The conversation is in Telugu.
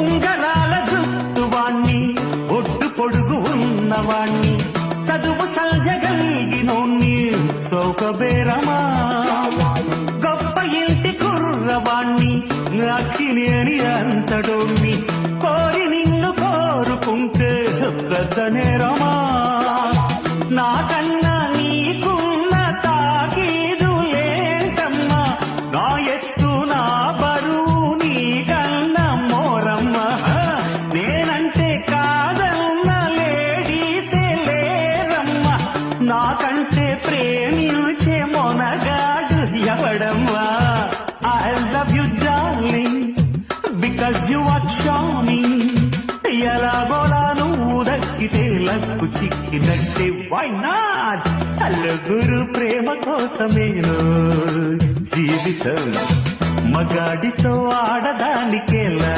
ఉంగరాల జుట్టువాణ్ణి ఒడ్డు పొడుగు ఉన్నవాణ్ణి చదువు సల్జగలిగినోణ్ణి సౌకబేరమా గొప్ప ఇంటి కుర్రవాణ్ణి అక్కినేని అంతడోణ్ణి కోరి నిన్ను కోరుకుంటే పెద్ద నేరమా నాకన్నా నీకున్న తాకీదు ఏంటమ్మా నా ఎత్తు నా బరువు నీకన్నా మోరమ్మా నేనంటే కాదన్న లేడీసే లేరమ్మా నాకంటే ప్రేమించే Monagadu ఎవడమ్మా I love you darling because you are charming ఎలాగోలా నువ్వు దక్కితే లక్కు చిక్కినట్టే why not నలుగురు ప్రేమ కోసమేనో జీవితం మగాడితో ఆడదానికేలా